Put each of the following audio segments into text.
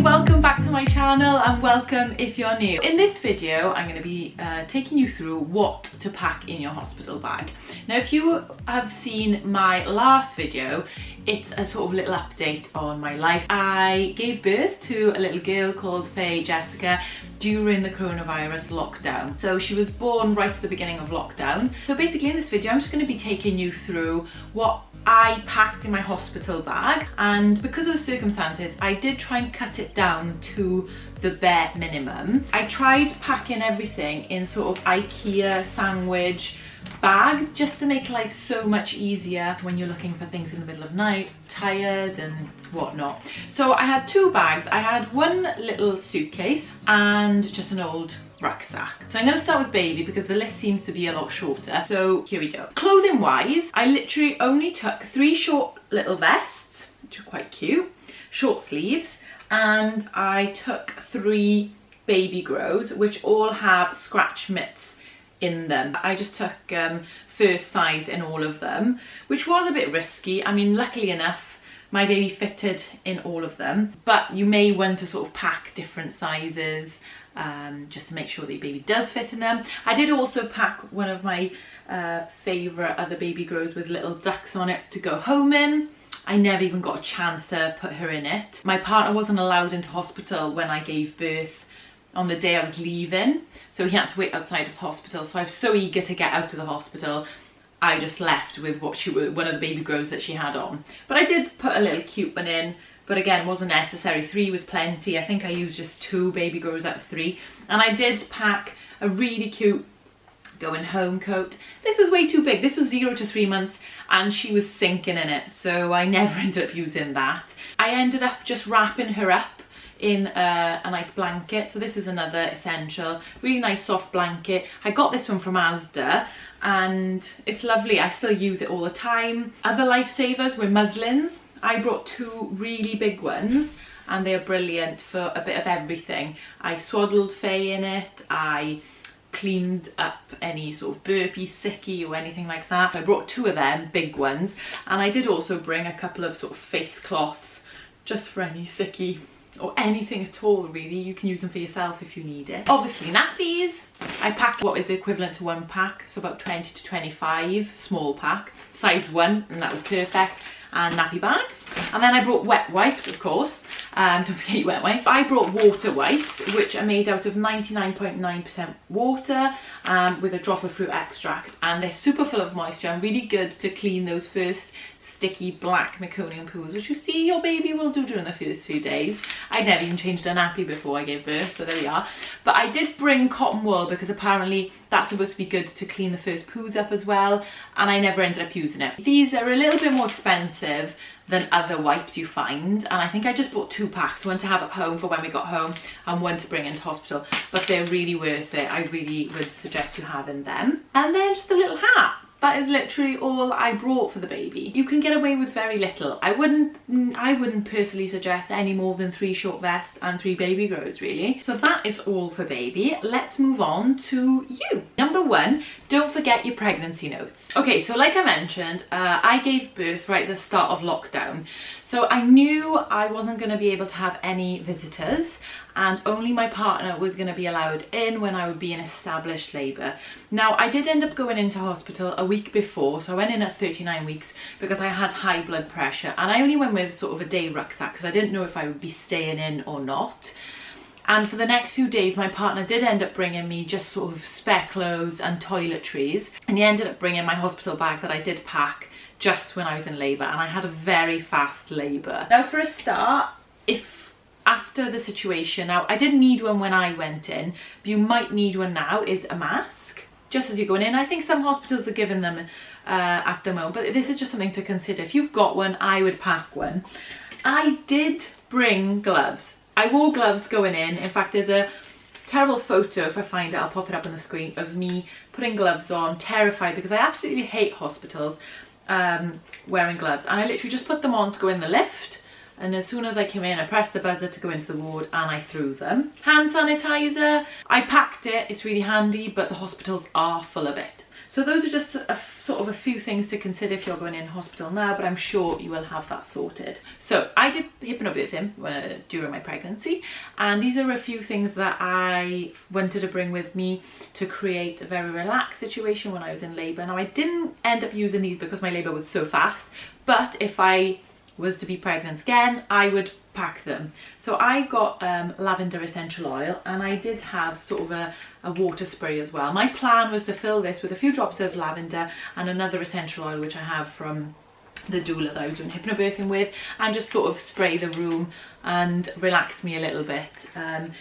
welcome back to my channel and welcome if you're new. In this video I'm going to be taking you through what to pack in your hospital bag. Now if you have seen my last video, it's a sort of little update on my life. I gave birth to a little girl called Jessica during the coronavirus lockdown. So she was born right at the beginning of lockdown. So basically in this video I'm just going to be taking you through what I packed in my hospital bag, and because of the circumstances I did try and cut it down to the bare minimum. I tried packing everything in sort of IKEA sandwich bags just to make life so much easier when you're looking for things in the middle of night, tired and whatnot. So I had two bags. I had one little suitcase and just an old rucksack. So I'm going to start with baby because the list seems to be a lot shorter. So here we go. Clothing wise, I literally only took 3 short little vests, which are quite cute, short sleeves, and I took 3 baby grows, which all have scratch mitts in them. I just took first size in all of them, which was a bit risky. I mean, luckily enough, my baby fitted in all of them, but you may want to sort of pack different sizes just to make sure that your baby does fit in them. I did also pack one of my favourite other baby grows with little ducks on it to go home in. I never even got a chance to put her in it. My partner wasn't allowed into hospital when I gave birth on the day I was leaving, so he had to wait outside of the hospital. So I was so eager to get out of the hospital, I just left with one of the baby grows that she had on. But I did put a little cute one in, but again, wasn't necessary. 3 was plenty. I think I used just 2 baby grows out of 3. And I did pack a really cute going home coat. This was way too big. This was 0 to 3 months and she was sinking in it, so I never ended up using that. I ended up just wrapping her up in a nice blanket. So this is another essential, really nice soft blanket. I got this one from Asda and it's lovely. I still use it all the time. Other lifesavers were muslins. I brought 2 really big ones and they are brilliant for a bit of everything. I swaddled Faye in it, I cleaned up any sort of burpy, sicky or anything like that. I brought 2 of them, big ones, and I did also bring a couple of sort of face cloths just for any sicky or anything at all really. You can use them for yourself if you need it. Obviously nappies. I packed what is equivalent to 1 pack, so about 20 to 25, small pack, size 1, and that was perfect. And nappy bags. And then I brought wet wipes, of course. Don't forget your wet wipes. I brought water wipes, which are made out of 99.9% water with a drop of fruit extract, and they're super full of moisture and really good to clean those first sticky black meconium poos, which you see your baby will do during the first few days. I'd never even changed a nappy before I gave birth, so there we are. But I did bring cotton wool because apparently that's supposed to be good to clean the first poos up as well, and I never ended up using it. These are a little bit more expensive than other wipes you find, and I think I just bought 2 packs, one to have at home for when we got home and one to bring into hospital, but they're really worth it. I really would suggest you having them. And then just a little hat. That is literally all I brought for the baby. You can get away with very little. I wouldn't personally suggest any more than 3 short vests and 3 baby grows really. So that is all for baby. Let's move on to you. Number 1, don't forget your pregnancy notes. Okay, so like I mentioned, I gave birth right at the start of lockdown. So I knew I wasn't going to be able to have any visitors and only my partner was going to be allowed in when I would be in established labour. Now I did end up going into hospital a week before, so I went in at 39 weeks because I had high blood pressure, and I only went with sort of a day rucksack because I didn't know if I would be staying in or not. And for the next few days my partner did end up bringing me just sort of spare clothes and toiletries, and he ended up bringing my hospital bag that I did pack just when I was in labour, and I had a very fast labour. Now for a start, after the situation, now I didn't need one when I went in, but you might need one now, is a mask just as you're going in. I think some hospitals are giving them at the moment, but this is just something to consider. If you've got one, I would pack one. I did bring gloves. I wore gloves going in. In fact, there's a terrible photo, if I find it I'll pop it up on the screen, of me putting gloves on, terrified because I absolutely hate hospitals wearing gloves, and I literally just put them on to go in the lift, and as soon as I came in I pressed the buzzer to go into the ward and I threw them. Hand sanitizer, I packed it, it's really handy, but the hospitals are full of it. So those are just sort of a few things to consider if you're going in hospital now, but I'm sure you will have that sorted. So I did hypnobirthing during my pregnancy, and these are a few things that I wanted to bring with me to create a very relaxed situation when I was in labour. Now I didn't end up using these because my labour was so fast, but if I was to be pregnant again, I would pack them. So I got lavender essential oil, and I did have sort of a water spray as well. My plan was to fill this with a few drops of lavender and another essential oil which I have from the doula that I was doing hypnobirthing with, and just sort of spray the room and relax me a little bit,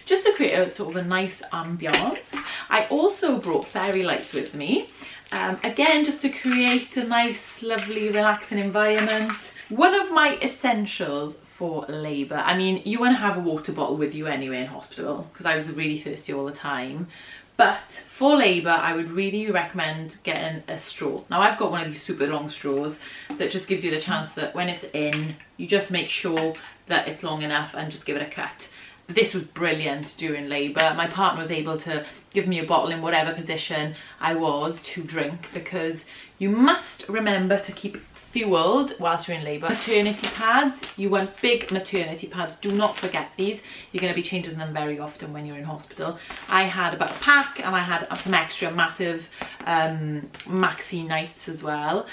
just to create a sort of a nice ambiance. I also brought fairy lights with me, again just to create a nice lovely relaxing environment. One of my essentials for labour, I mean, you want to have a water bottle with you anyway in hospital, because I was really thirsty all the time, but for labour I would really recommend getting a straw. Now I've got one of these super long straws that just gives you the chance that when it's in, you just make sure that it's long enough and just give it a cut. This was brilliant during labour. My partner was able to give me a bottle in whatever position I was to drink, because you must remember to keep fueled whilst you're in labour. Maternity pads, you want big maternity pads, do not forget these. You're going to be changing them very often when you're in hospital. I had about a pack, and I had some extra massive maxi nights as well.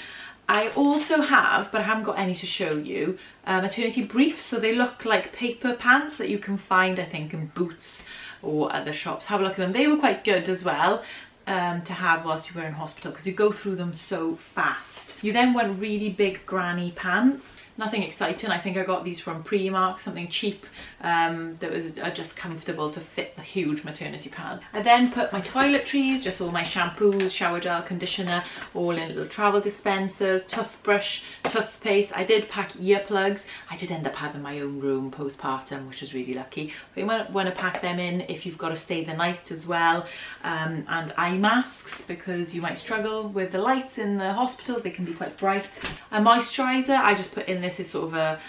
I also have, but I haven't got any to show you, maternity briefs. So they look like paper pants that you can find, I think, in Boots or other shops. Have a look at them. They were quite good as well to have whilst you were in hospital, because you go through them so fast. You then want really big granny pants. Nothing exciting. I think I got these from Primark, something cheap that was just comfortable to fit a huge maternity pad. I then put my toiletries, just all my shampoos, shower gel, conditioner, all in little travel dispensers, toothbrush, toothpaste. I did pack earplugs. I did end up having my own room postpartum, which was really lucky. But you might want to pack them in if you've got to stay the night as well. And eye masks, because you might struggle with the lights in the hospitals. They can be quite bright. A moisturiser, I just put in, this is sort of a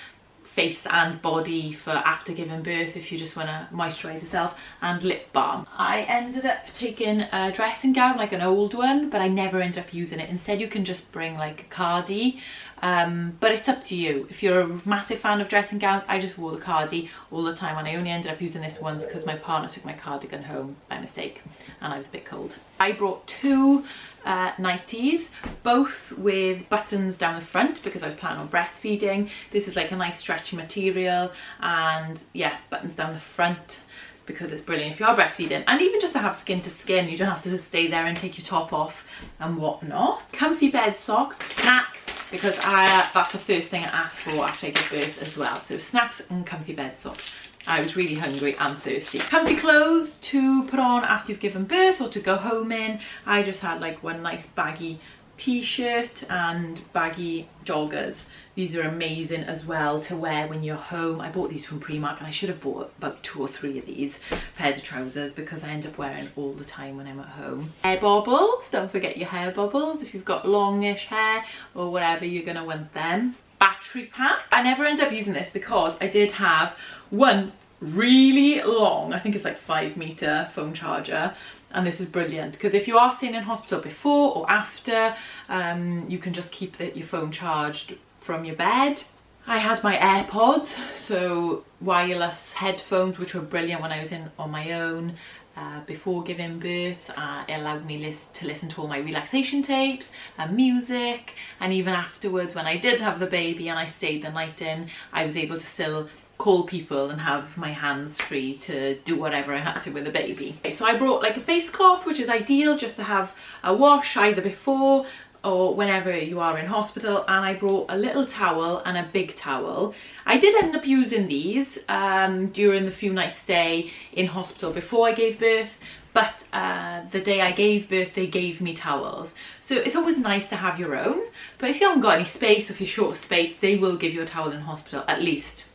face and body for after giving birth if you just want to moisturize yourself, and lip balm. I ended up taking a dressing gown, like an old one, but I never ended up using it. Instead you can just bring like a cardie, but it's up to you. If you're a massive fan of dressing gowns, I just wore the cardie all the time, and I only ended up using this once because my partner took my cardigan home by mistake and I was a bit cold. I brought two nighties, both with buttons down the front because I was planning on breastfeeding. This is like a nice stretchy material, and yeah, buttons down the front because it's brilliant if you are breastfeeding, and even just to have skin to skin, you don't have to stay there and take your top off and whatnot. Comfy bed socks, snacks, because that's the first thing I asked for after I give birth as well. So snacks and comfy bed socks. I was really hungry and thirsty. Comfy clothes to put on after you've given birth or to go home in. I just had like one nice baggy t-shirt and baggy joggers. These are amazing as well to wear when you're home. I bought these from Primark, and I should have bought about 2 or 3 of these pairs of trousers because I end up wearing all the time when I'm at home. Hair bobbles, don't forget your hair bobbles. If you've got longish hair or whatever, you're gonna want them. Battery pack. I never end up using this because I did have one really long, I think it's like 5-meter phone charger, and this is brilliant because if you are staying in hospital before or after, you can just keep your phone charged from your bed. I had my AirPods, so wireless headphones, which were brilliant when I was on my own. Before giving birth, it allowed me to listen to all my relaxation tapes and music, and even afterwards when I did have the baby and I stayed the night in, I was able to still call people and have my hands free to do whatever I had to with the baby. Okay, so I brought like a face cloth, which is ideal just to have a wash either before or whenever you are in hospital, and I brought a little towel and a big towel. I did end up using these during the few nights stay in hospital before I gave birth, but the day I gave birth they gave me towels. So it's always nice to have your own, but if you haven't got any space or if you're short of space, they will give you a towel in hospital. At least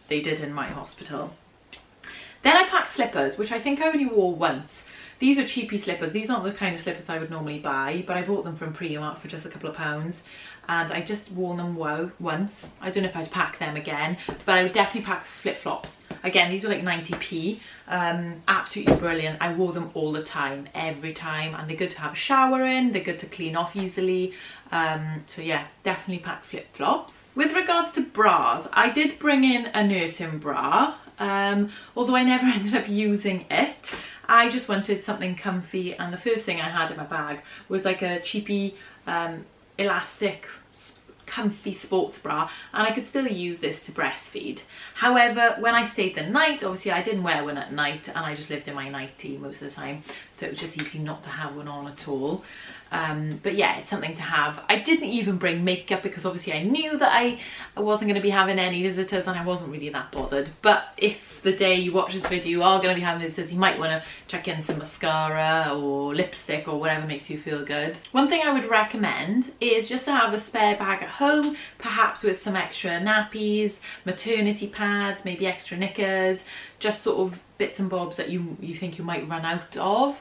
they did in my hospital. Then I packed slippers, which I think I only wore once. These are cheapy slippers. These aren't the kind of slippers I would normally buy, but I bought them from Primark for just a couple of pounds, and I just wore them once. I don't know if I'd pack them again, but I would definitely pack flip-flops. Again, these were like 90p. Absolutely brilliant. I wore them all the time, every time, and they're good to have a shower in, they're good to clean off easily. So yeah, definitely pack flip-flops. With regards to bras, I did bring in a nursing bra, although I never ended up using it. I just wanted something comfy, and the first thing I had in my bag was like a cheapy elastic comfy sports bra, and I could still use this to breastfeed. However, when I stayed the night, obviously I didn't wear one at night, and I just lived in my nightie most of the time, so it was just easy not to have one on at all. But yeah, it's something to have. I didn't even bring makeup because obviously I knew that I wasn't going to be having any visitors, and I wasn't really that bothered. But if the day you watch this video you are going to be having visitors, you might want to chuck in some mascara or lipstick or whatever makes you feel good. One thing I would recommend is just to have a spare bag at home, perhaps with some extra nappies, maternity pads, maybe extra knickers, just sort of bits and bobs that you think you might run out of,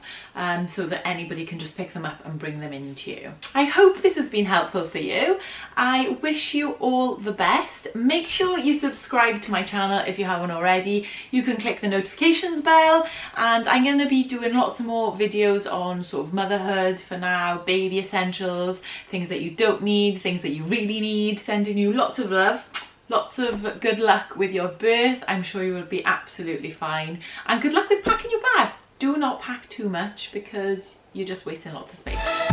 so that anybody can just pick them up and bring them in to you. I hope this has been helpful for you. I wish you all the best. Make sure you subscribe to my channel if you haven't already. You can click the notifications bell, and I'm going to be doing lots of more videos on sort of motherhood for now, baby essentials, things that you don't need, things that you really need. Sending you lots of love. Lots of good luck with your birth. I'm sure you will be absolutely fine. And good luck with packing your bag. Do not pack too much because you're just wasting lots of space.